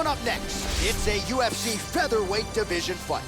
up next, it's a UFC featherweight division fight.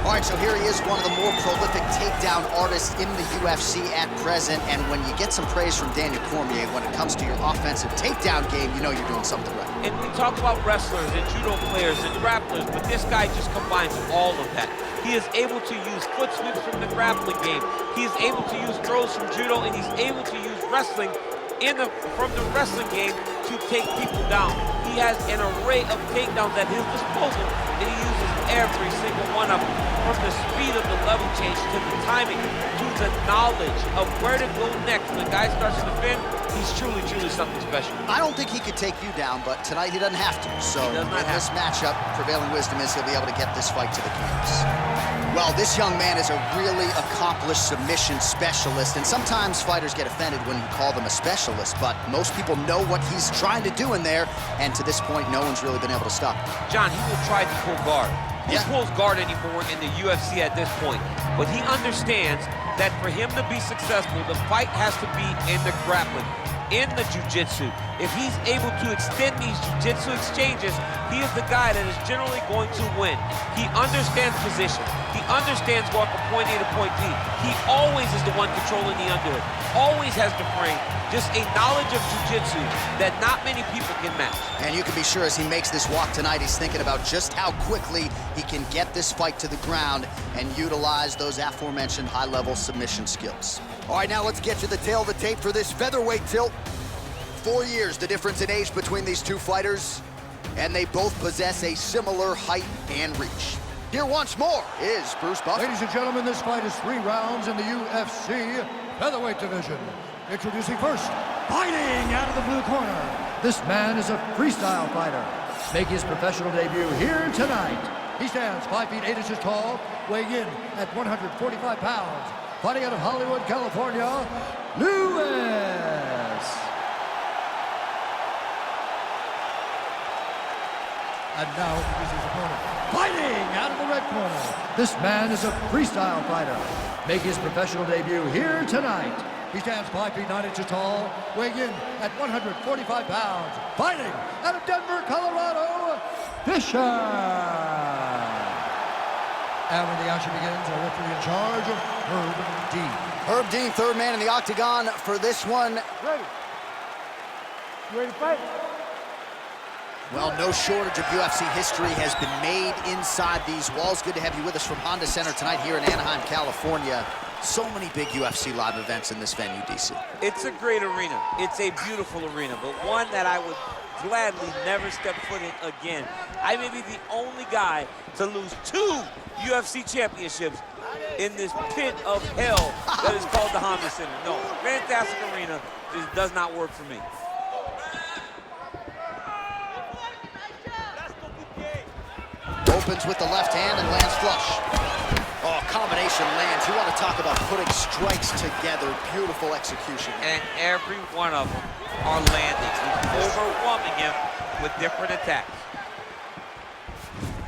All right, so here he is, one of the more prolific takedown artists in the UFC at present. And when you get some praise from Daniel Cormier when it comes to your offensive takedown game, you know you're doing something right. And we talk about wrestlers and judo players and grapplers, but this guy just combines all of that. He is able to use foot sweeps from the grappling game. He is able to use throws from judo, and he's able to use wrestling from the wrestling game to take people down. He has an array of takedowns at his disposal, and he uses every single one of them, from the speed of the level change to the timing to the knowledge of where to go next. When the guy starts to defend, he's truly, truly something special. I don't think he could take you down, but tonight he doesn't have to. So in this matchup, prevailing wisdom is he'll be able to get this fight to the canvas. Well, this young man is a really accomplished submission specialist, and sometimes fighters get offended when you call them a specialist, but most people know what he's trying to do in there, and to this point, no one's really been able to stop him. John, he will try to pull guard. He pulls guard anymore in the UFC at this point, but he understands that for him to be successful, the fight has to be in the grappling, in the jiu-jitsu. If he's able to extend these jiu-jitsu exchanges, he is the guy that is generally going to win. He understands position. He understands going from point A to point B. He always is the one controlling the underhook. Always has the frame. Just a knowledge of jiu-jitsu that not many people can match. And you can be sure as he makes this walk tonight, he's thinking about just how quickly he can get this fight to the ground and utilize those aforementioned high-level submission skills. All right, now let's get to the tail of the tape for this featherweight tilt. 4 years, the difference in age between these two fighters, and they both possess a similar height and reach. Here once more is Bruce Buffer. Ladies and gentlemen, this fight is 3 rounds in the UFC featherweight division. Introducing first, fighting out of the blue corner. This man is a freestyle fighter, making his professional debut here tonight. He stands 5 feet 8 inches tall, weighing in at 145 pounds. Fighting out of Hollywood, California, Lewis. And now introducing his opponent, fighting out of the red corner. This man is a freestyle fighter, making his professional debut here tonight. He stands 5 feet 9 inches tall, weighing in at 145 pounds. Fighting out of Denver, Colorado, Fischer. And when the action begins, our referee in charge, Herb Dean. Herb Dean, third man in the octagon for this one. Ready. You ready to fight? Well, no shortage of UFC history has been made inside these walls. Good to have you with us from Honda Center tonight here in Anaheim, California. So many big UFC live events in this venue, DC. It's a great arena. It's a beautiful arena, but one that I would gladly never step foot in again. I may be the only guy to lose 2 UFC championships in this pit of hell that is called the Honda Center. No, fantastic arena just does not work for me. Opens with the left hand and lands flush. Oh, combination lands. You want to talk about putting strikes together. Beautiful execution. And every one of them are landing. He's overwhelming him with different attacks.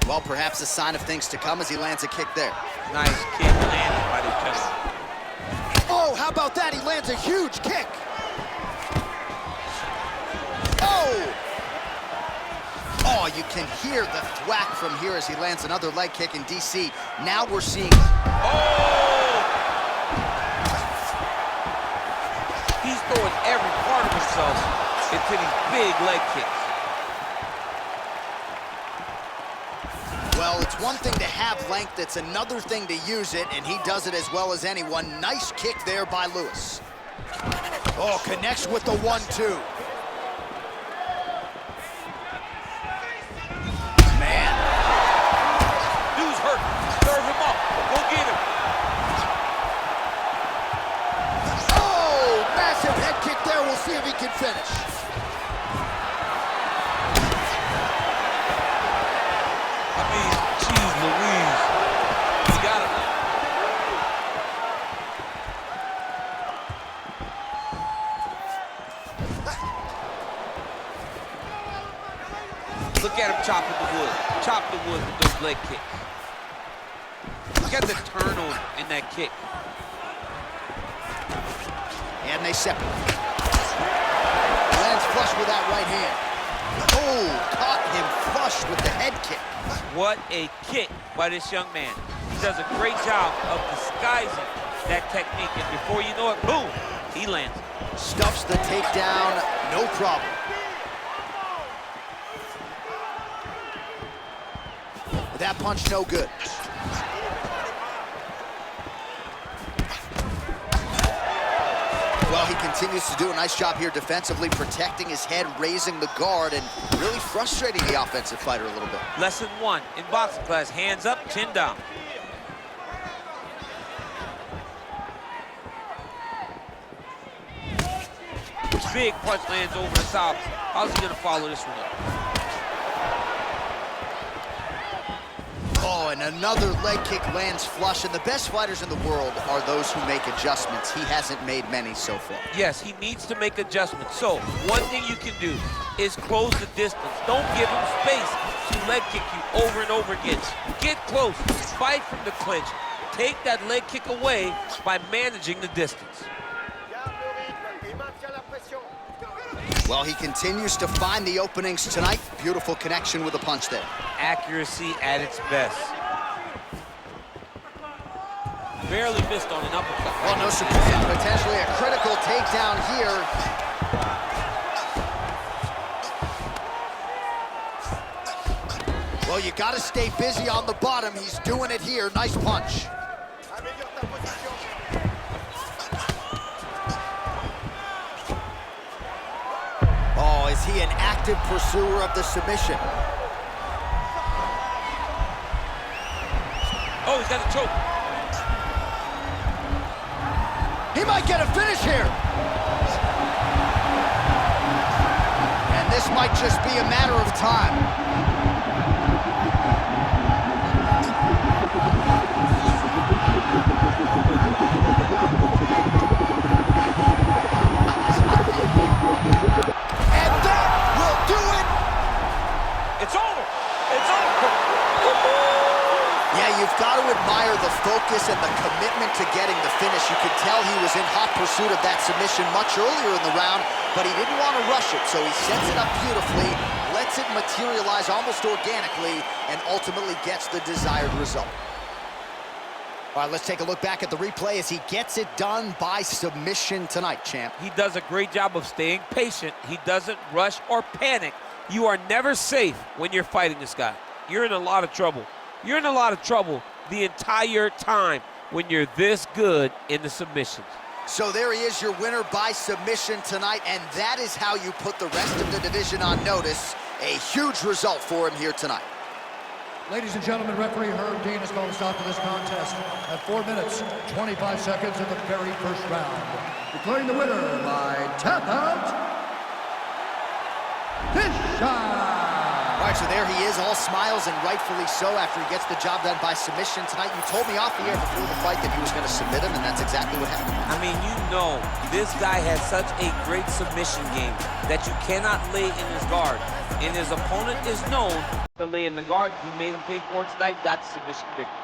Well, perhaps a sign of things to come as he lands a kick there. Nice kick landed by this gentleman. Oh, how about that? He lands a huge kick. Oh! Oh, you can hear the thwack from here as he lands another leg kick in DC. Now we're seeing... Oh! He's throwing every part of himself into these big leg kicks. Well, it's one thing to have length, it's another thing to use it, and he does it as well as anyone. Nice kick there by Lewis. Oh, connects with the 1-2. See if he can finish. I mean, geez Louise. He got him. Look at him chopping the wood. Chop the wood with those leg kicks. at the turnover in that kick. And they separate. Lands flush with that right hand. Oh, caught him flush with the head kick. What a kick by this young man. He does a great job of disguising that technique, and before you know it, boom, he lands. Stuffs the takedown, no problem. That punch no good. Well, he continues to do a nice job here defensively, protecting his head, raising the guard, and really frustrating the offensive fighter a little bit. Lesson 1 in boxing class, hands up, chin down. Big punch lands over the top. How's he gonna follow this one up? Oh, and another leg kick lands flush, and the best fighters in the world are those who make adjustments. He hasn't made many so far. Yes, he needs to make adjustments. So, one thing you can do is close the distance. Don't give him space to leg kick you over and over again. Get close, fight from the clinch. Take that leg kick away by managing the distance. Well, he continues to find the openings tonight. Beautiful connection with a punch there. Accuracy at its best. Barely missed on an uppercut. Well, no surprise. Potentially a critical takedown here. Well, you got to stay busy on the bottom. He's doing it here. Nice punch. Oh, is he an active pursuer of the submission? Oh, he's got a choke. He might get a finish here. And this might just be a matter of time. And that will do it. It's over. It's over. Yeah, you've got to admire the focus and the commitment to getting the finish. You could tell he was in hot pursuit of that submission much earlier in the round, but he didn't want to rush it, so he sets it up beautifully, lets it materialize almost organically, and ultimately gets the desired result. All right, let's take a look back at the replay as he gets it done by submission tonight, champ. He does a great job of staying patient. He doesn't rush or panic. You are never safe when you're fighting this guy. You're in a lot of trouble. You're in a lot of trouble the entire time when you're this good in the submissions. So there he is, your winner by submission tonight, and that is how you put the rest of the division on notice. A huge result for him here tonight. Ladies and gentlemen, referee Herb Dean has called a stop to this contest at 4 minutes, 25 seconds of the very first round. Declaring the winner by tap out, Fischer! All right, so there he is, all smiles, and rightfully so after he gets the job done by submission tonight. You told me off the air before the fight that he was going to submit him, and that's exactly what happened. I mean, you know, this guy has such a great submission game that you cannot lay in his guard. And his opponent is known to lay in the guard. He made him pay for it tonight, got the submission victory.